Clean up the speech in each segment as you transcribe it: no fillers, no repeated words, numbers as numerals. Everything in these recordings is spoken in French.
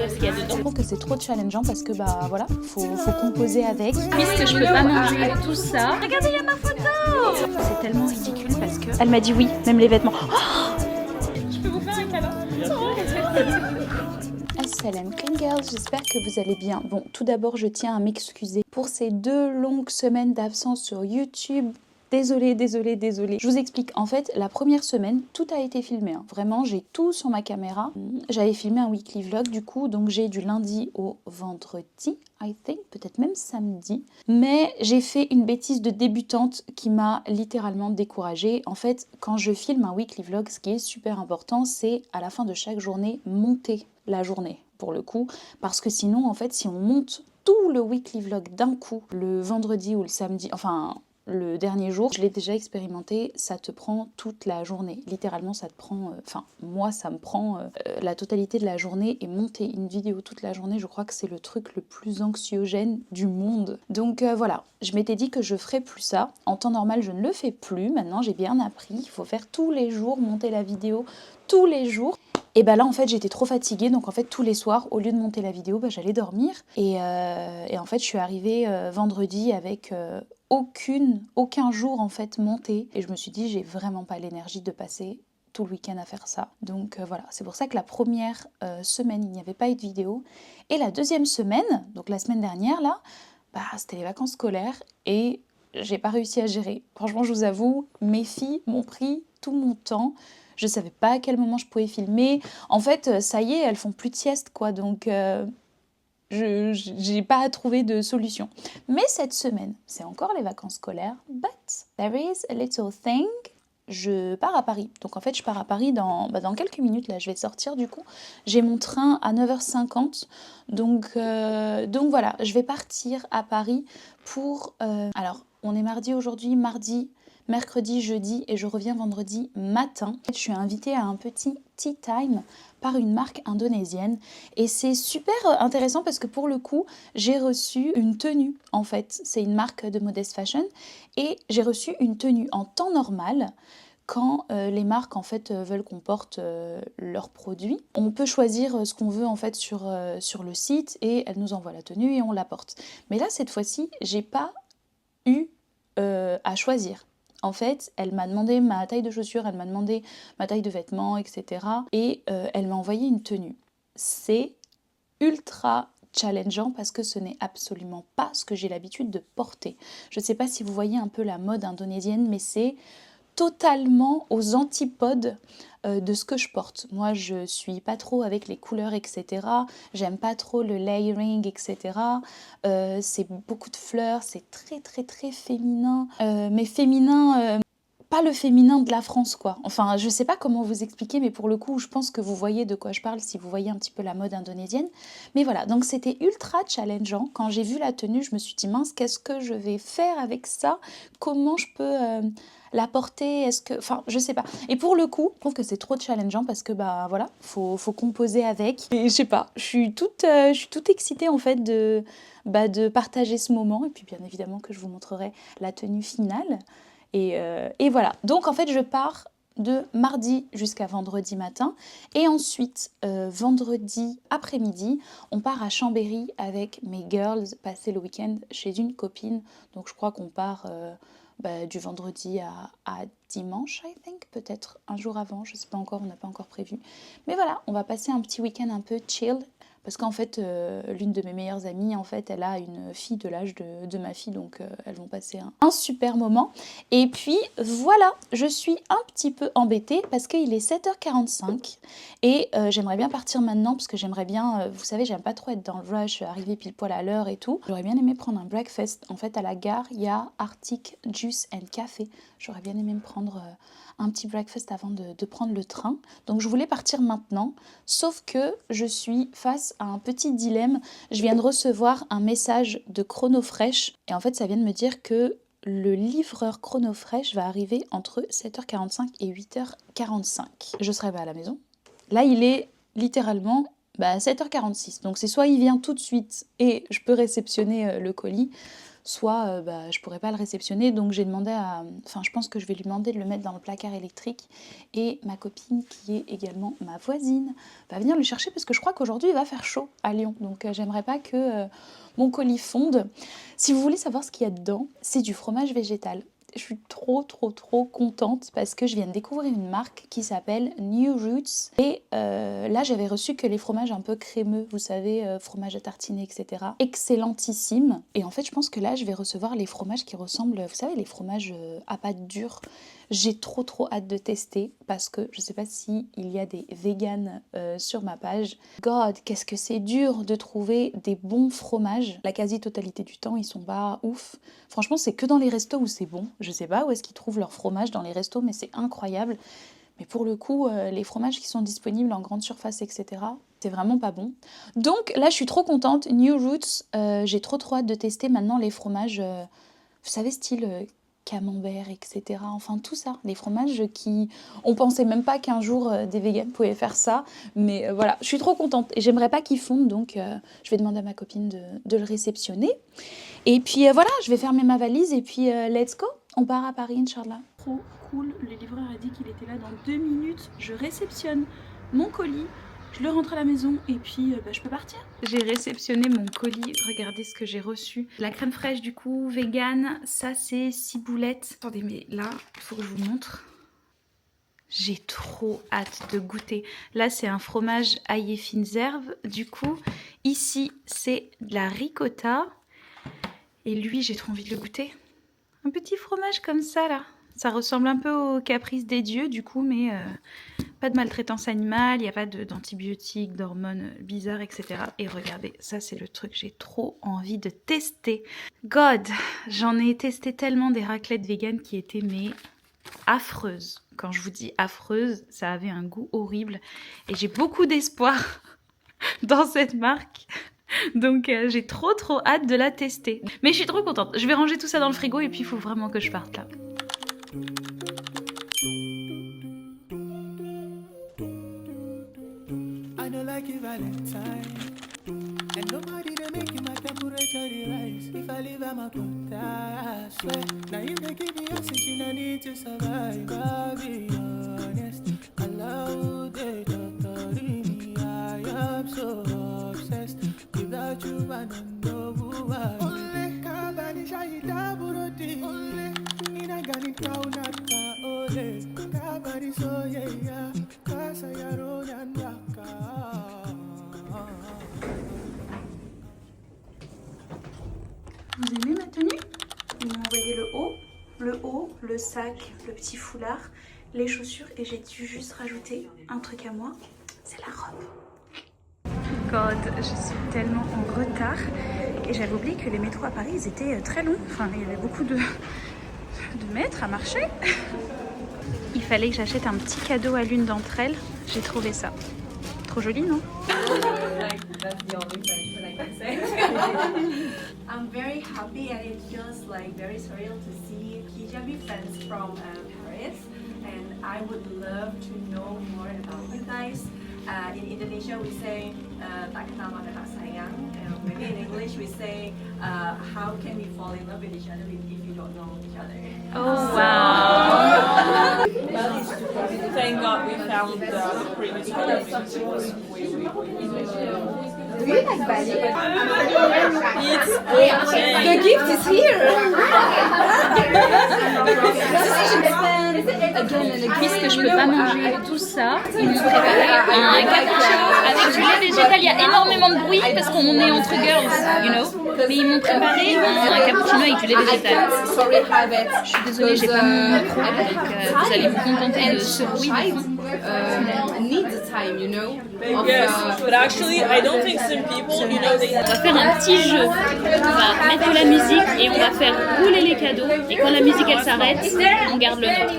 ce qu'il y a dedans. Je trouve que c'est trop challengeant parce que bah voilà, faut composer avec. Puisque je peux pas manger tout ça. Regardez, il y a ma photo. C'est tellement ridicule parce que elle m'a dit oui, même les vêtements. Je peux vous faire un câlin? Salam Clean Girls, j'espère que vous allez bien. Bon, tout d'abord, je tiens à m'excuser pour ces 2 longues semaines d'absence sur YouTube. Désolée. Je vous explique. En fait, la première semaine, tout a été filmé. Hein. Vraiment, j'ai tout sur ma caméra. J'avais filmé un weekly vlog du coup, donc j'ai du lundi au vendredi, I think, peut-être même samedi. Mais j'ai fait une bêtise de débutante qui m'a littéralement découragée. En fait, quand je filme un weekly vlog, ce qui est super important, c'est à la fin de chaque journée, monter la journée, pour le coup. Parce que sinon, en fait, si on monte tout le weekly vlog d'un coup, le vendredi ou le samedi, enfin... le dernier jour, je l'ai déjà expérimenté, ça te prend toute la journée. Littéralement, ça te prend... Enfin, moi, ça me prend la totalité de la journée. Et monter une vidéo toute la journée, je crois que c'est le truc le plus anxiogène du monde. Donc voilà, je m'étais dit que je ferais plus ça. En temps normal, je ne le fais plus. Maintenant, j'ai bien appris. Il faut faire tous les jours, monter la vidéo tous les jours. Et bah là en fait j'étais trop fatiguée, donc en fait tous les soirs au lieu de monter la vidéo, bah, j'allais dormir. Et en fait je suis arrivée vendredi avec aucun jour en fait monté. Et je me suis dit j'ai vraiment pas l'énergie de passer tout le week-end à faire ça. Donc voilà, c'est pour ça que la première semaine il n'y avait pas eu de vidéo. Et la deuxième semaine, donc la semaine dernière là, bah c'était les vacances scolaires et j'ai pas réussi à gérer. Franchement je vous avoue, mes filles m'ont pris tout mon temps. Je savais pas à quel moment je pouvais filmer. En fait, ça y est, elles font plus de sieste, quoi. Donc, je n'ai pas trouvé de solution. Mais cette semaine, c'est encore les vacances scolaires. But there is a little thing. Je pars à Paris. Donc, en fait, je pars à Paris dans quelques minutes. Là, je vais sortir, du coup. J'ai mon train à 9h50. Donc voilà, je vais partir à Paris pour... alors, on est mardi aujourd'hui, mardi... mercredi, jeudi et je reviens vendredi matin. Je suis invitée à un petit tea time par une marque indonésienne et c'est super intéressant parce que pour le coup, j'ai reçu une tenue en fait. C'est une marque de modest fashion et j'ai reçu une tenue en temps normal. Quand les marques en fait veulent qu'on porte leurs produits, on peut choisir ce qu'on veut en fait sur le site et elles nous envoient la tenue et on la porte. Mais là cette fois-ci, j'ai pas eu à choisir. En fait, elle m'a demandé ma taille de chaussures, elle m'a demandé ma taille de vêtements, etc. Et elle m'a envoyé une tenue. C'est ultra challengeant parce que ce n'est absolument pas ce que j'ai l'habitude de porter. Je ne sais pas si vous voyez un peu la mode indonésienne, mais c'est totalement aux antipodes de ce que je porte. Moi, je suis pas trop avec les couleurs, etc. J'aime pas trop le layering, etc. C'est beaucoup de fleurs, c'est très féminin. Mais féminin, pas le féminin de la France, quoi. Enfin, je sais pas comment vous expliquer, mais pour le coup, je pense que vous voyez de quoi je parle si vous voyez un petit peu la mode indonésienne. Mais voilà, donc c'était ultra challengeant. Quand j'ai vu la tenue, je me suis dit, mince, qu'est-ce que je vais faire avec ça? Comment je peux... la porter, est-ce que... Enfin, je sais pas. Et pour le coup, je trouve que c'est trop challengeant parce que, bah voilà, faut composer avec. Et je sais pas, je suis toute excitée en fait de partager ce moment. Et puis bien évidemment que je vous montrerai la tenue finale. Et voilà. Donc en fait, je pars de mardi jusqu'à vendredi matin. Et ensuite, vendredi après-midi, on part à Chambéry avec mes girls, passer le week-end chez une copine. Donc je crois qu'on part... du vendredi à dimanche, I think, peut-être un jour avant, je sais pas encore, on n'a pas encore prévu. Mais voilà, on va passer un petit week-end un peu chill, parce qu'en fait, l'une de mes meilleures amies, en fait, elle a une fille de l'âge de ma fille, donc elles vont passer un super moment. Et puis voilà, je suis un petit peu embêtée parce qu'il est 7h45 et j'aimerais bien partir maintenant parce que j'aimerais bien, vous savez, j'aime pas trop être dans le rush, arriver pile poil à l'heure et tout. J'aurais bien aimé prendre un breakfast. En fait, à la gare, il y a Arctic Juice and Café. J'aurais bien aimé me prendre un petit breakfast avant de prendre le train. Donc je voulais partir maintenant, sauf que je suis face à un petit dilemme. Je viens de recevoir un message de Chronofresh et en fait ça vient de me dire que le livreur Chronofresh va arriver entre 7h45 et 8h45. Je serai pas à la maison. Là il est littéralement 7h46. Donc c'est soit il vient tout de suite et je peux réceptionner le colis, soit je pourrais pas le réceptionner. Donc j'ai demandé à... Enfin, je pense que je vais lui demander de le mettre dans le placard électrique. Et ma copine, qui est également ma voisine, va venir le chercher parce que je crois qu'aujourd'hui il va faire chaud à Lyon. Donc j'aimerais pas que mon colis fonde. Si vous voulez savoir ce qu'il y a dedans, c'est du fromage végétal. Je suis trop contente parce que je viens de découvrir une marque qui s'appelle New Roots. Et là, j'avais reçu que les fromages un peu crémeux, vous savez, fromage à tartiner, etc. Excellentissime. Et en fait, je pense que là, je vais recevoir les fromages qui ressemblent, vous savez, les fromages à pâte dure. J'ai trop hâte de tester parce que je sais pas si il y a des véganes sur ma page. God, qu'est-ce que c'est dur de trouver des bons fromages. La quasi-totalité du temps, ils sont pas ouf. Franchement, c'est que dans les restos où c'est bon. Je sais pas où est-ce qu'ils trouvent leur fromage dans les restos, mais c'est incroyable. Mais pour le coup, les fromages qui sont disponibles en grande surface, etc., c'est vraiment pas bon. Donc là, je suis trop contente. New Roots, j'ai trop hâte de tester maintenant les fromages, vous savez, style... camembert, etc. Enfin tout ça, les fromages qui... On pensait même pas qu'un jour des végans pouvaient faire ça, mais voilà, je suis trop contente et j'aimerais pas qu'ils fondent, donc je vais demander à ma copine de le réceptionner. Et puis voilà, je vais fermer ma valise et puis let's go, on part à Paris, Inch'Allah. Trop cool, le livreur a dit qu'il était là dans 2 minutes, je réceptionne mon colis, je le rentre à la maison et puis je peux partir. J'ai réceptionné mon colis, regardez ce que j'ai reçu. La crème fraîche du coup, vegan, ça c'est 6 boulettes. Attendez, mais là, il faut que je vous montre. J'ai trop hâte de goûter. Là, c'est un fromage ail et fines herbes. Du coup, ici, c'est de la ricotta. Et lui, j'ai trop envie de le goûter. Un petit fromage comme ça, là. Ça ressemble un peu au caprice des dieux, du coup, mais pas de maltraitance animale, il n'y a pas d'antibiotiques, d'hormones bizarres, etc. Et regardez, ça c'est le truc que j'ai trop envie de tester. God, j'en ai testé tellement des raclettes véganes qui étaient, mais affreuses. Quand je vous dis affreuse, ça avait un goût horrible. Et j'ai beaucoup d'espoir dans cette marque. Donc j'ai trop hâte de la tester. Mais je suis trop contente. Je vais ranger tout ça dans le frigo et puis il faut vraiment que je parte là. I know like a Valentine, and nobody they make my temperature rise. If I leave, I'm a good I swear. Now you they give me oxygen I need to survive. I'll be honest, I love the doctor. I am so obsessed. Without you, I don't know who I am. Only kabani shahida buroti. Only ina gani kaunaka. Only kabani so yeah. Kasa yaro yanaka. Vous aimez ma tenue? Ils m'ont envoyé le haut, le sac, le petit foulard, les chaussures et j'ai dû juste rajouter un truc à moi, c'est la robe. God, je suis tellement en retard et j'avais oublié que les métros à Paris ils étaient très longs, enfin il y avait beaucoup de mètres à marcher. Il fallait que j'achète un petit cadeau à l'une d'entre elles, j'ai trouvé ça. Trop joli, non? I'm very happy and it feels like very surreal to see hijabi friends from Paris, and I would love to know more about you guys. In Indonesia we say tak kenal maka tak sayang. Maybe in English we say how can we fall in love with each other if you don't know each other. Oh wow! Thank God we found the previous one. Do you like ballet? The gift is here. Puisque je peux pas manger tout ça, ils m'ont préparé un cappuccino avec du lait végétal. Il y a énormément de bruit parce qu'on est entre girls, you know. Mais ils m'ont préparé un cappuccino avec du lait végétal. Je suis désolée, j'ai pas mon micro, donc vous allez vous contenter de ce bruit de fond. Yes, but actually I don't think some people, you know, they... On va faire un petit jeu. On va mettre de la musique et on va faire rouler les cadeaux. Et quand la musique elle s'arrête, on garde le nôtre.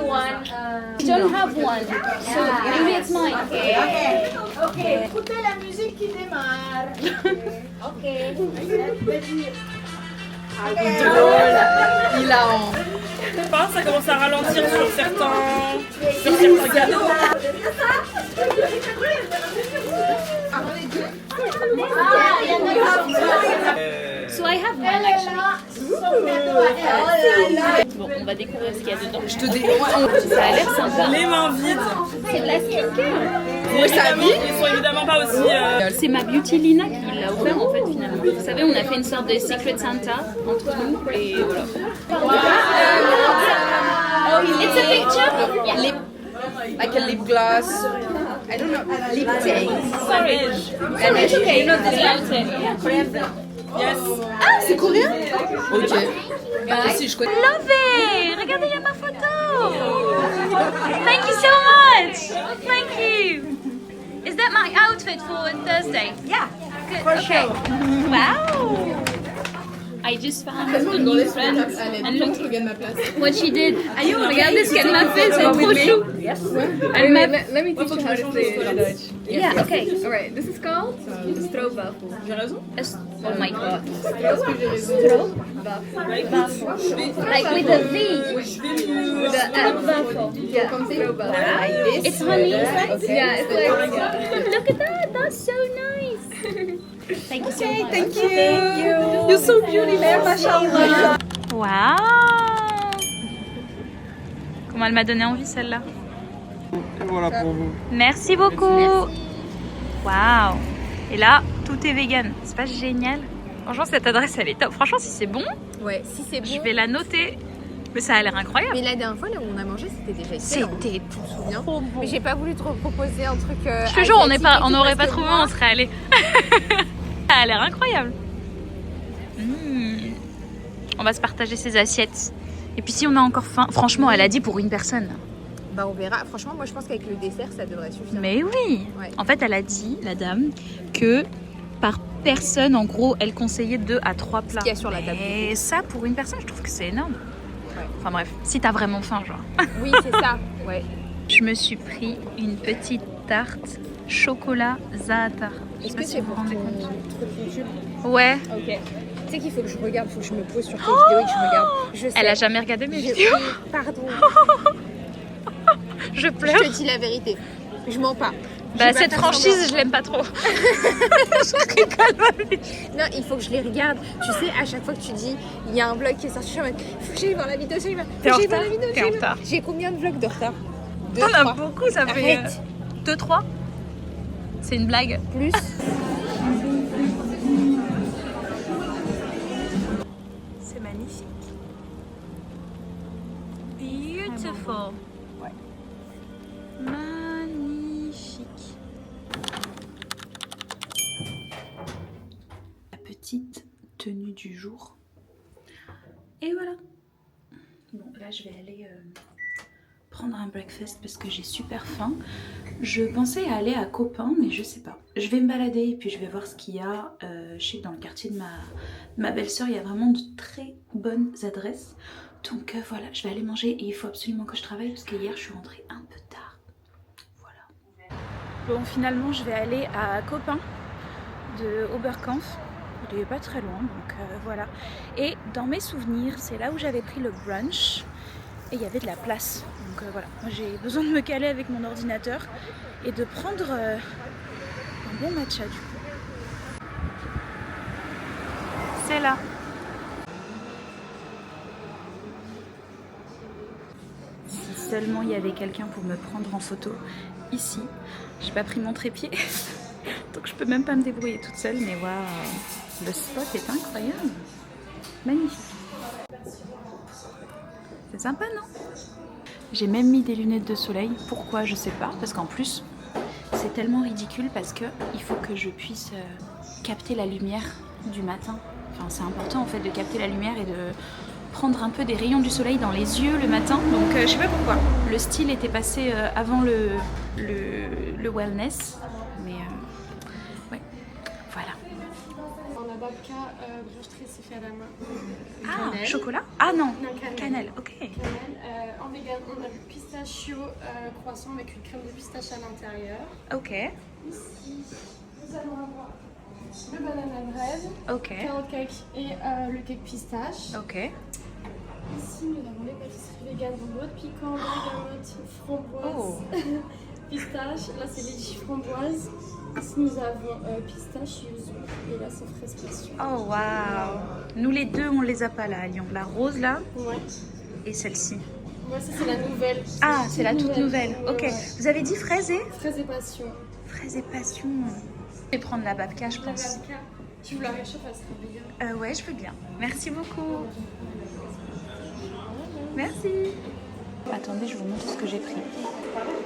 I don't have one, so maybe it's mine. Ok, écoutez la musique qui démarre. Ok. Il a honte. Je sais pas, ça commence à ralentir sur certains cadeaux. So I have one actually. Bon, on va découvrir ce qu'il y a dedans. Ça a l'air sympa. Les mains vides. C'est de la skincare. Ils sont évidemment pas aussi. C'est ma beauty Lina qui l'a ouvert en fait finalement. Vous savez, on a fait une sorte de Secret Santa entre nous et voilà. It's a picture? Yeah. Lip, like a lip gloss. I don't know. Lip tint. Sorry. It's okay. Not this latte. Yes. Ah, c'est coréen? Ok. Si, je connais. Love it! Regardez, il y a ma photo! Thank you so much! Thank you! Is that my outfit for Thursday? Yeah. Good. Okay. Wow! I just found a new friend and look what she did. Regardez ce qu'elle m'a fait, c'est trop chou! Elle m'a... Let me teach you how to say it in Dutch. Yeah, okay. Alright, this is called stroopwafel. J'ai raison. Oh my god. Like with a V. the waffle. Yeah, stroopwafel. It's honey. Yeah, it's like Look at that, that's so nice. Thank you so much. Thank you. You're so beauty, man, mashallah. Waouh! Comment elle m'a donné envie celle-là. Et voilà pour vous. Merci beaucoup. Waouh! Et là, tout est vegan. C'est pas génial? Franchement, cette adresse, elle est top. Franchement, si c'est bon, Ouais, si c'est bon. je vais la noter. Mais ça a l'air incroyable. Mais la dernière fois, là où on a mangé, c'était déjà excellent. C'était Tu te souviens? trop bon. Mais j'ai pas voulu te proposer un truc. Je te jure, on asiatique et n'aurait tout, pas parce que trouvé, moi- on serait allé. Ça a l'air incroyable. On va se partager ces assiettes. Et puis si on a encore faim, franchement, elle a dit pour une personne. Bah, on verra. Franchement, moi, je pense qu'avec le dessert, ça devrait suffire. Mais oui. Ouais. En fait, elle a dit, la dame, que par personne, en gros, elle conseillait 2 à 3 plats. qu'il y a sur la table. Et ça, pour une personne, je trouve que c'est énorme. Ouais. Enfin bref, si t'as vraiment faim, genre. Oui, c'est ça. Ouais. Je me suis pris une petite tarte chocolat za'atar. Je sais Est-ce pas que si c'est vous vous pour rendez ton compte. truc YouTube? Ouais. Ok. Tu sais qu'il faut que je regarde, faut que je me pose sur tes vidéos et que je regarde. Je sais. Elle a jamais regardé mes Je- vidéos. oui, pardon. Je Je pleure. te dis la vérité. Je mens pas. Je Bah vais pas cette faire franchise, je l'aime pas trop. Non, il faut que je les regarde. Tu sais, à chaque fois que tu dis, il y a un vlog qui est sorti, je suis en mode, faut que j'aille voir la vidéo, j'aille voir T'es en la retard. vidéo, T'es en retard. J'ai combien de vlogs de retard? On a 2-3. beaucoup, ça fait Arrête. 2-3. C'est une blague. Plus. C'est magnifique. Beautiful. Magnifique. La petite tenue du jour. Et voilà. Bon, là je vais aller prendre un breakfast parce que j'ai super faim. Je pensais aller à Copain, mais je sais pas. Je vais me balader et puis je vais voir ce qu'il y a. Je sais que dans le quartier de ma belle-sœur, il y a vraiment de très bonnes adresses. Donc voilà, je vais aller manger et il faut absolument que je travaille parce que hier je suis rentrée un peu tard. Voilà. Bon, finalement, je vais aller à Copain de Oberkampf. Il est pas très loin, donc voilà. Et dans mes souvenirs, c'est là où j'avais pris le brunch et il y avait de la place. Donc voilà, moi j'ai besoin de me caler avec mon ordinateur et de prendre un bon matcha du coup. C'est là. Si seulement il y avait quelqu'un pour me prendre en photo ici. J'ai pas pris mon trépied, donc je peux même pas me débrouiller toute seule, mais waouh, le spot est incroyable. Magnifique. C'est sympa, non? J'ai même mis des lunettes de soleil. Pourquoi? Je sais pas, parce qu'en plus c'est tellement ridicule parce que il faut que je puisse capter la lumière du matin. Enfin, c'est important en fait de capter la lumière et de prendre un peu des rayons du soleil dans les yeux le matin. Donc je sais pas pourquoi. Le style était passé avant le wellness. Mais ouais, voilà. On a babka, brioche tressée fait à la main. Ah, Cannelle. chocolat? Ah non, Non, cannelle. cannelle, ok. Cannelle. En vegan, on a le pistachio croissant avec une crème de pistache à l'intérieur. Ok, Ici, nous allons avoir le banana bread, ok, carrot cake et le cake pistache. ok. Ici, nous avons les pâtisseries vegan, donc noix de piquant, bergamote, framboise, pistache. Là, c'est litchi framboise. Ici, nous avons pistache yuzu. Et là, c'est fraise passion. Oh waouh. Nous les deux, on les a pas là à Lyon. La rose là Ouais. et celle-ci. Ouais, ça, c'est la nouvelle. Ah, c'est la toute nouvelle. Ok. Ouais. Vous avez dit fraise et Fraise et passion. fraise et passion. Je vais prendre la babka, je La pense. babka. Tu veux la réchauffe, elle sera bien. Ouais, je veux bien. Merci beaucoup. Merci. Attendez, je vous montre ce que j'ai pris.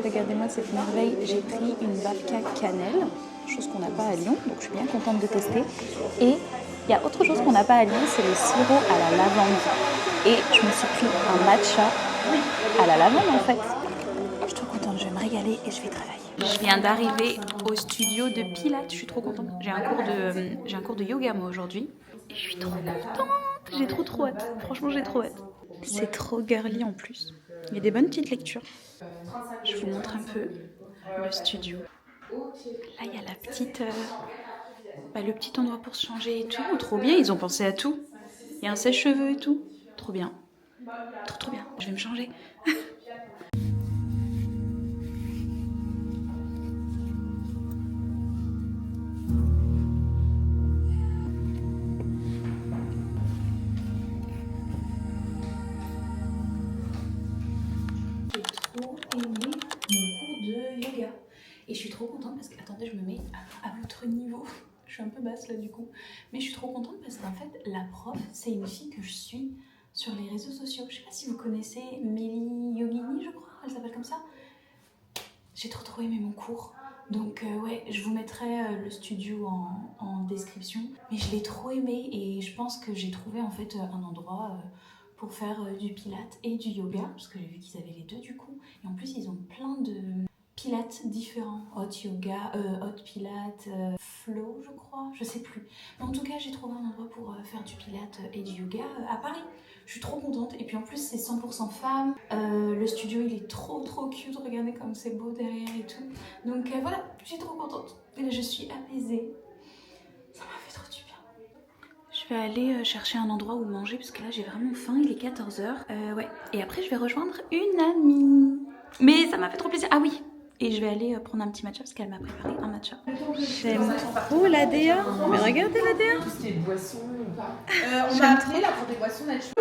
Regardez-moi cette merveille. J'ai pris une babka cannelle, chose qu'on n'a pas à Lyon, donc je suis bien contente de tester. Et il y a autre chose qu'on n'a pas à Lyon, c'est le sirop à la lavande. Et je me suis pris un matcha à la lavande en fait. Je suis trop contente, je vais me régaler et je vais travailler. Je viens d'arriver au studio de Pilates, je suis trop contente. J'ai un cours de yoga moi aujourd'hui. Et je suis trop contente, j'ai trop hâte. Franchement, j'ai trop hâte. C'est trop girly en plus. Il y a des bonnes petites lectures. Je vous montre un peu le studio. Là, il y a la petite, le petit endroit pour se changer et tout. Trop bien, ils ont pensé à tout. Il y a un sèche-cheveux et tout. Trop bien. Trop bien. Je vais me changer. Et je suis trop contente parce que, attendez, je me mets à votre niveau. Je suis un peu basse là du coup. Mais je suis trop contente parce qu'en fait, la prof, c'est une fille que je suis sur les réseaux sociaux. Je sais pas si vous connaissez Mélie Yogini, je crois, elle s'appelle comme ça. J'ai trop aimé mon cours. Donc ouais, je vous mettrai le studio en description. Mais je l'ai trop aimé et je pense que j'ai trouvé en fait un endroit pour faire du pilates et du yoga. Parce que j'ai vu qu'ils avaient les deux du coup. Et en plus, ils ont plein de pilates différents, hot yoga, hot pilates, flow je crois, je sais plus. Mais en tout cas j'ai trouvé un endroit pour faire du pilates et du yoga à Paris. Je suis trop contente et puis en plus c'est 100% femmes. Le studio il est trop cute, regardez comme c'est beau derrière et tout. Donc voilà, je suis trop contente. Et là je suis apaisée. Ça m'a fait trop du bien. Je vais aller chercher un endroit où manger parce que là j'ai vraiment faim, il est 14h. Ouais, et après je vais rejoindre une amie. Mais ça m'a fait trop plaisir. Ah oui, et je vais aller prendre un petit matcha parce qu'elle m'a préparé un matcha. J'aime trop la DA. Mais regardez la DA. Tout ce qui est boisson. On m'a appelé là pour des boissons naturelles.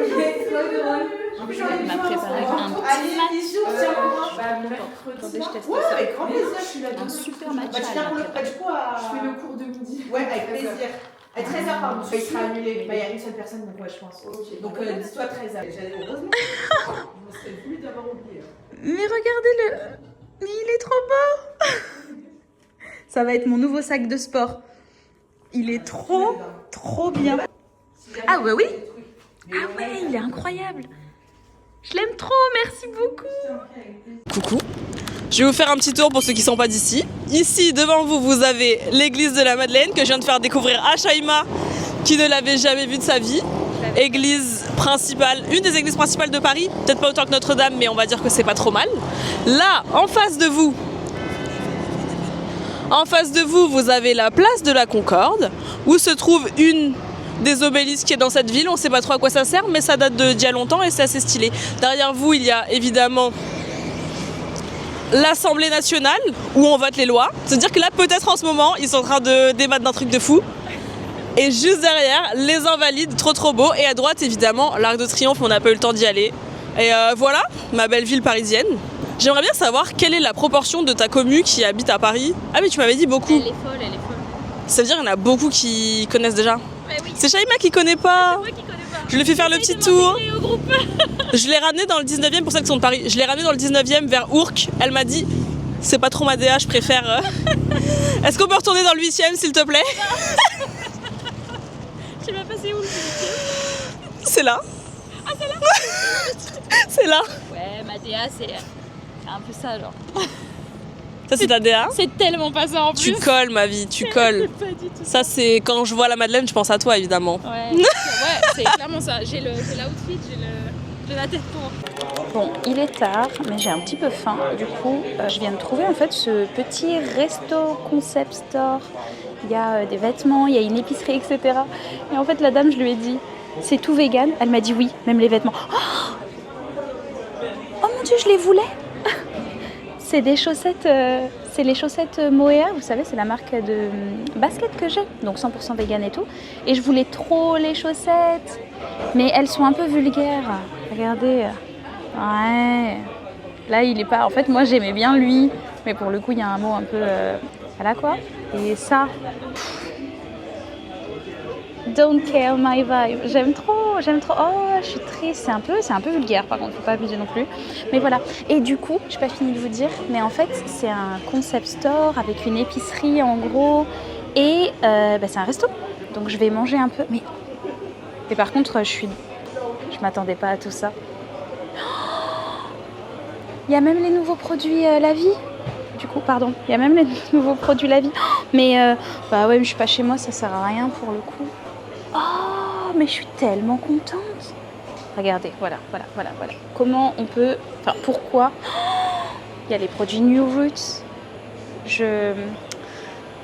En plus, elle m'a préparé un petit matcha. Attendez, je teste ça. Avec grand plaisir, je suis là. Un super matcha. Du coup, je fais le cours de midi. Ouais, avec plaisir. À 13h, pardon. Il sera annulé. Il y a une seule personne, donc ouais, je pense. Donc dis-toi 13h. Heureusement. Je me serais voulu d'avoir oublié. Mais regardez-le. Mais il est trop beau. Ça va être mon nouveau sac de sport. Il est trop bien. Ah ouais, oui. Ah ouais, il est incroyable. Je l'aime trop, merci beaucoup. Coucou. Je vais vous faire un petit tour pour ceux qui ne sont pas d'ici. Ici, devant vous, vous avez l'église de la Madeleine que je viens de faire découvrir à Shaima, qui ne l'avait jamais vue de sa vie. Église principale, une des églises principales de Paris, peut-être pas autant que Notre-Dame, mais on va dire que c'est pas trop mal. Là, en face de vous, vous avez la place de la Concorde, où se trouve une des obélisques qui est dans cette ville. On ne sait pas trop à quoi ça sert, mais ça date d'il y a longtemps et c'est assez stylé. Derrière vous, il y a évidemment l'Assemblée nationale, où on vote les lois. C'est-à-dire que là, peut-être en ce moment, ils sont en train de débattre d'un truc de fou. Et juste derrière, les Invalides, trop beau. Et à droite, évidemment, l'Arc de Triomphe, on n'a pas eu le temps d'y aller. Et voilà, ma belle ville parisienne. J'aimerais bien savoir quelle est la proportion de ta commu qui habite à Paris. Ah mais tu m'avais dit beaucoup. Elle est folle. Ça veut dire qu'il y en a beaucoup qui connaissent déjà. Oui. C'est Shaima qui connaît pas. C'est moi qui connais pas. Je lui ai fait faire le petit tour. Au groupe. Je l'ai ramené dans le 19e pour celles qui sont de Paris. Je l'ai ramené dans le 19e vers Ourcq. Elle m'a dit, c'est pas trop ma DA, je préfère... Est-ce qu'on peut retourner dans le 8e s'il te plaît? Je sais même pas c'est où le 8e. C'est là. Ah c'est là. C'est là. Ouais, ma DA c'est un peu ça genre. Ça c'est ta DA? C'est tellement pas ça en plus. Tu colles ma vie, tu colles. Pas du tout ça c'est quand je vois la Madeleine, je pense à toi évidemment. Ouais, c'est clairement ça. J'ai l'outfit, j'ai la tête pour. Bon, il est tard, mais j'ai un petit peu faim. Du coup, je viens de trouver en fait ce petit resto concept store. Il y a des vêtements, il y a une épicerie, etc. Et en fait, la dame, je lui ai dit, c'est tout vegan. Elle m'a dit oui, même les vêtements. Oh mon Dieu, je les voulais. C'est des chaussettes, c'est les chaussettes Moea, vous savez, c'est la marque de basket que j'ai, donc 100% vegan et tout. Et je voulais trop les chaussettes, mais elles sont un peu vulgaires. Regardez, ouais. Là, il est pas. En fait, moi, j'aimais bien lui, mais pour le coup, il y a un mot un peu, voilà quoi. Et ça. Don't care my vibe. J'aime trop. Oh, je suis triste. C'est un peu vulgaire par contre, faut pas abuser non plus. Mais voilà. Et du coup, j'ai pas fini de vous dire, mais en fait, c'est un concept store avec une épicerie en gros. Et c'est un resto. Donc je vais manger un peu. Mais par contre, je m'attendais pas à tout ça. Il y a même les nouveaux produits La Vie. Du coup, pardon. Il y a même les nouveaux produits La Vie. Mais bah ouais, mais je suis pas chez moi, ça sert à rien pour le coup. Oh, mais je suis tellement contente. Regardez, voilà. Comment on peut... Enfin, pourquoi il y a les produits New Roots.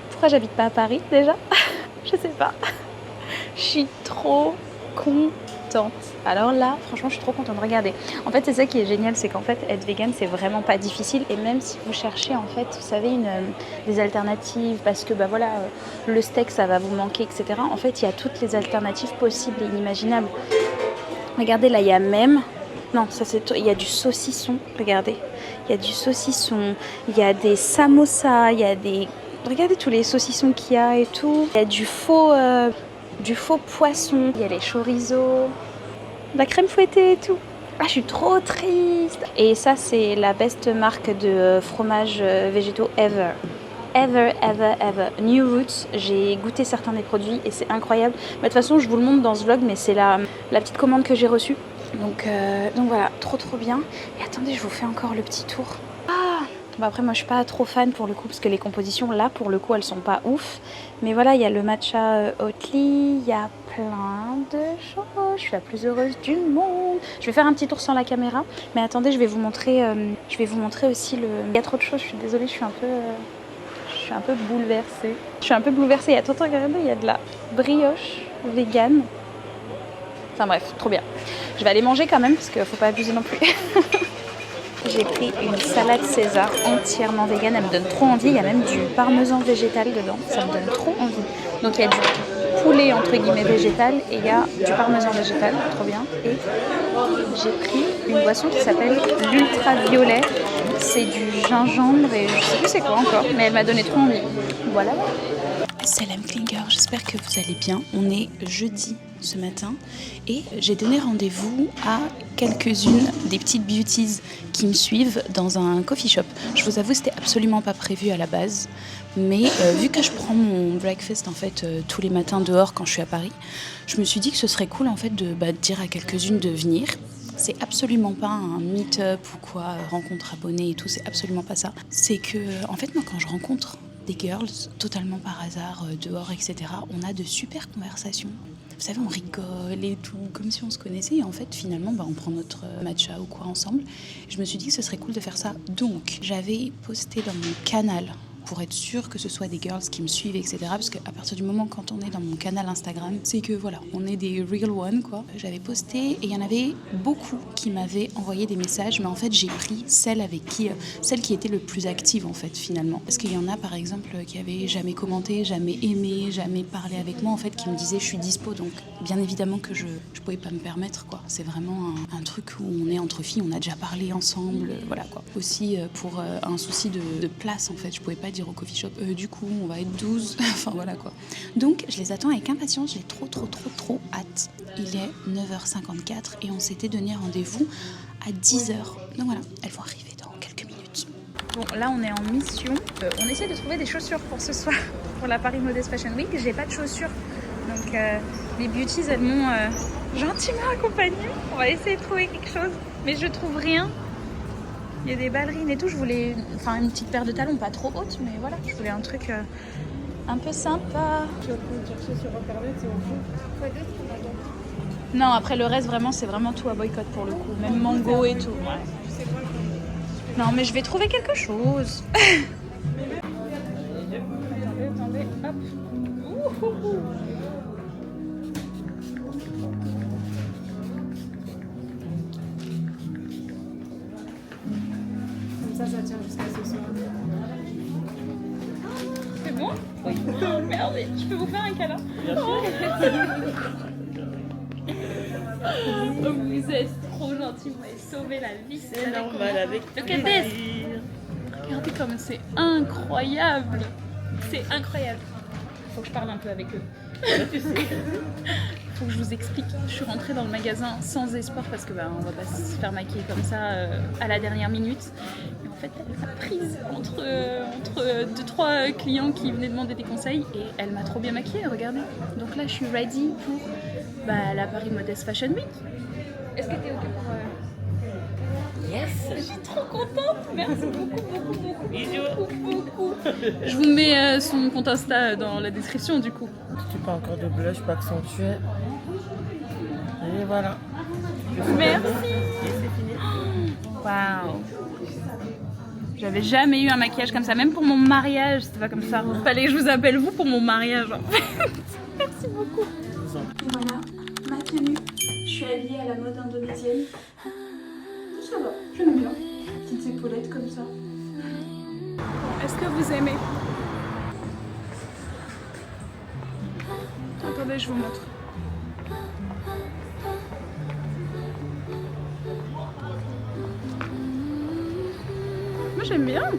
Pourquoi j'habite pas à Paris, déjà? Je sais pas. Je suis trop contente. Alors là, franchement, je suis trop contente. Regardez. En fait, c'est ça qui est génial, c'est qu'en fait, être vegan, c'est vraiment pas difficile. Et même si vous cherchez, en fait, vous savez, des alternatives, parce que, bah voilà, le steak, ça va vous manquer, etc. En fait, il y a toutes les alternatives possibles et inimaginables. Regardez, là, il y a même... Non, ça c'est... Il y a du saucisson, regardez. Il y a du saucisson, il y a des samosas, il y a des... Regardez tous les saucissons qu'il y a et tout. Il y a du faux poisson. Il y a les chorizo, la crème fouettée et tout. Ah, je suis trop triste. Et ça, c'est la best marque de fromage végétaux ever. Ever. New Roots, j'ai goûté certains des produits et c'est incroyable. Mais de toute façon, je vous le montre dans ce vlog, mais c'est la petite commande que j'ai reçue. Donc voilà, trop bien. Et attendez, je vous fais encore le petit tour. Bah après, moi, je suis pas trop fan pour le coup, parce que les compositions, là, pour le coup, elles sont pas ouf. Mais voilà, il y a le matcha Oatly, il y a plein de choses. Je suis la plus heureuse du monde. Je vais faire un petit tour sans la caméra. Mais attendez, je vais vous montrer aussi le... Il y a trop de choses, je suis désolée, je suis un peu bouleversée. Et attends, regardez, il y a de la brioche vegan. Enfin bref, trop bien. Je vais aller manger quand même, parce qu'il faut pas abuser non plus. J'ai pris une salade César entièrement vegan, elle me donne trop envie. Il y a même du parmesan végétal dedans, ça me donne trop envie. Donc il y a du poulet entre guillemets végétal et il y a du parmesan végétal, trop bien. Et j'ai pris une boisson qui s'appelle l'ultraviolet. C'est du gingembre et je sais plus c'est quoi encore, mais elle m'a donné trop envie. Voilà. Salam Klinger, j'espère que vous allez bien. On est jeudi ce matin et j'ai donné rendez-vous à quelques-unes des petites beauties qui me suivent dans un coffee shop. Je vous avoue, c'était absolument pas prévu à la base, mais vu que je prends mon breakfast en fait tous les matins dehors quand je suis à Paris, je me suis dit que ce serait cool en fait de dire à quelques-unes de venir. C'est absolument pas un meet-up ou quoi, rencontre abonnée et tout, c'est absolument pas ça. C'est que en fait moi quand je rencontre des girls, totalement par hasard, dehors, etc. On a de super conversations. Vous savez, on rigole et tout, comme si on se connaissait. Et en fait, finalement, on prend notre matcha ou quoi ensemble. Je me suis dit que ce serait cool de faire ça. Donc, j'avais posté dans mon canal, pour être sûre que ce soit des girls qui me suivent, etc. Parce qu'à partir du moment quand on est dans mon canal Instagram, c'est que voilà, on est des real one, quoi. J'avais posté et il y en avait beaucoup qui m'avaient envoyé des messages, mais en fait j'ai pris celle qui était le plus active en fait finalement. Parce qu'il y en a par exemple qui avaient jamais commenté, jamais aimé, jamais parlé avec moi en fait, qui me disaient je suis dispo. Donc bien évidemment que je pouvais pas me permettre quoi. C'est vraiment un truc où on est entre filles, on a déjà parlé ensemble, voilà quoi. Aussi pour un souci de place en fait, je pouvais pas dire au coffee shop du coup on va être 12 enfin voilà quoi. Donc je les attends avec impatience, j'ai trop hâte. Il est 9h54 et on s'était donné rendez-vous à 10h. Donc voilà, elles vont arriver dans quelques minutes. Bon là on est en mission, on essaie de trouver des chaussures pour ce soir pour la Paris Modest Fashion Week. J'ai pas de chaussures donc les beauties elles m'ont gentiment accompagnée. On va essayer de trouver quelque chose mais je trouve rien. Il y a des ballerines et tout, je voulais une petite paire de talons, pas trop haute, mais voilà, je voulais un truc un peu sympa. Tu vas pouvoir chercher sur internet et on peut. Quoi d'autre qu'on a donc ? Non, après le reste, vraiment, c'est vraiment tout à boycott pour le coup, même mango et tout. Ouais. Tu sais quoi ? Non, mais je vais trouver quelque chose. Attendez, hop. Ouhouhou. Ça tient jusqu'à ce Oui. Oh, merde, je peux vous faire un câlin? Bien sûr. Oh, vous êtes trop gentil, vous m'avez sauvé la vie. C'est normal, avec Look at this. Regardez comme c'est incroyable. C'est incroyable. Faut que je parle un peu avec eux. Tu sais. Faut que je vous explique. Je suis rentrée dans le magasin sans espoir parce que on va pas se faire maquiller comme ça à la dernière minute. Et en fait, elle m'a prise entre 2-3 clients qui venaient demander des conseils et elle m'a trop bien maquillée, regardez. Donc là, je suis ready pour la Paris Modest Fashion Week. Est-ce que t'es ok pour... Yes. Je suis trop contente. Merci beaucoup. Bisous. Je vous mets son compte Insta dans la description du coup. Tu pas encore de blush, pas accentué. Et voilà. Merci. Waouh. J'avais jamais eu un maquillage comme ça, même pour mon mariage, c'était pas comme ça. Fallait que je vous appelle vous pour mon mariage en fait. Merci beaucoup. Voilà, ma tenue. Je suis habillée à la mode indonésienne. Ça va, j'aime bien. Petites épaulettes comme ça. Est-ce que vous aimez? Attendez, je vous montre. Moi j'aime bien.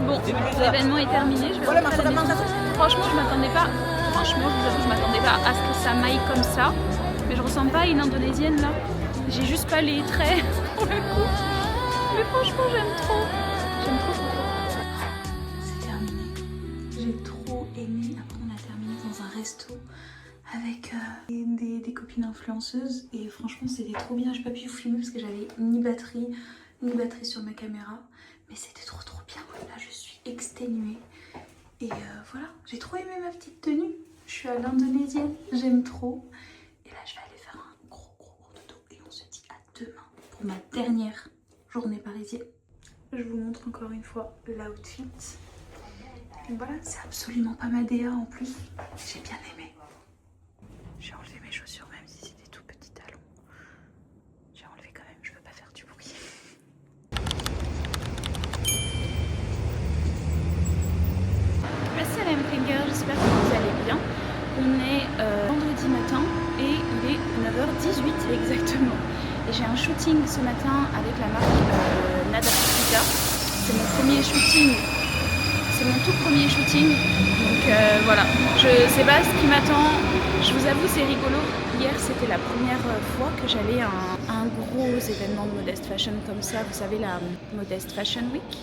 Bon, l'événement est terminé, je vais rentrer à la maison. Franchement, je m'attendais pas, franchement, je vous avoue, je m'attendais pas à ce que ça maille comme ça. Mais je ressemble pas à une indonésienne là. J'ai juste pas les traits pour le coup. Mais franchement, j'aime trop. J'aime trop. C'est terminé. J'ai trop aimé. Après, on a terminé dans un resto avec des copines influenceuses. Et franchement, c'était trop bien. J'ai pas pu vous filmer parce que j'avais ni batterie sur ma caméra. Mais c'était trop bien. Là, je suis exténuée. Et voilà, j'ai trop aimé ma petite tenue. Je suis à l'indonésienne, j'aime trop. Et là, je vais aller faire un gros dodo. Et on se dit à demain pour ma dernière journée parisienne. Je vous montre encore une fois l'outfit. Voilà, c'est absolument pas ma DA en plus. J'ai bien aimé. J'ai enlevé mes chaussures même si c'est des tout petits talons. J'ai enlevé quand même, je veux pas faire du bruit. Salam Finger, j'espère que vous allez bien. On est vendredi matin et il est 9h18 exactement. Et j'ai un shooting ce matin avec la marque Nada Africa. C'est mon premier shooting. C'est mon tout premier shooting. Donc voilà, je sais pas ce qui m'attend. Je vous avoue, c'est rigolo. Hier, c'était la première fois que j'allais à un gros événement de Modest Fashion comme ça. Vous savez, la Modest Fashion Week.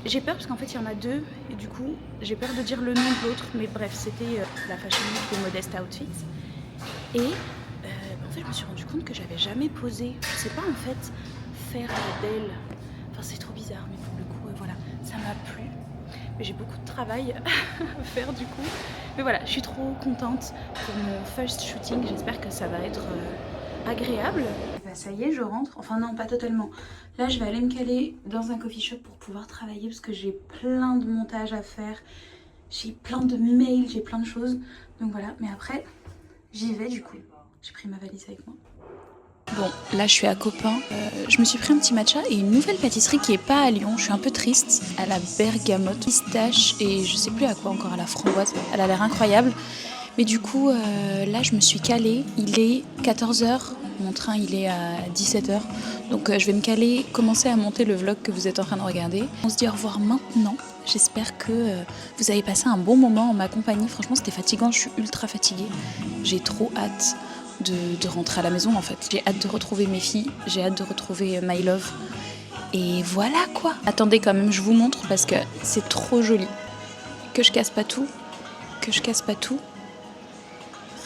J'ai peur parce qu'en fait il y en a deux et du coup j'ai peur de dire le nom de l'autre, mais bref, c'était la Fashion Week de Modest Outfits. Et en fait je me suis rendu compte que j'avais jamais posé, je sais pas en fait faire d'elle, enfin c'est trop bizarre, mais pour le coup voilà, ça m'a plu. Mais j'ai beaucoup de travail à faire du coup. Mais voilà, je suis trop contente pour mon first shooting, j'espère que ça va être agréable. Bah ça y est, je rentre. Enfin non, pas totalement. Là, je vais aller me caler dans un coffee shop pour pouvoir travailler parce que j'ai plein de montages à faire. J'ai plein de mails, j'ai plein de choses. Donc voilà, mais après, j'y vais du coup. J'ai pris ma valise avec moi. Bon, là je suis à Copain. Je me suis pris un petit matcha et une nouvelle pâtisserie qui est pas à Lyon. Je suis un peu triste. À la bergamote, pistache et je sais plus à quoi encore, à la framboise. Elle a l'air incroyable. Mais du coup, là je me suis calée. Il est 14h. Mon train il est à 17h. Donc je vais me caler, commencer à monter le vlog que vous êtes en train de regarder. On se dit au revoir maintenant. J'espère que vous avez passé un bon moment en ma compagnie. Franchement c'était fatigant, je suis ultra fatiguée. J'ai trop hâte de rentrer à la maison en fait. J'ai hâte de retrouver mes filles, j'ai hâte de retrouver My Love. Et voilà quoi. Attendez quand même, je vous montre parce que c'est trop joli. Que je casse pas tout.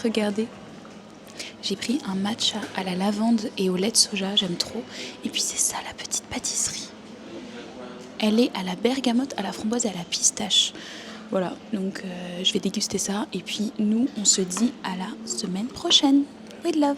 Regardez. J'ai pris un matcha à la lavande et au lait de soja, j'aime trop. Et puis c'est ça la petite pâtisserie. Elle est à la bergamote, à la framboise et à la pistache. Voilà, donc je vais déguster ça. Et puis nous, on se dit à la semaine prochaine. With love.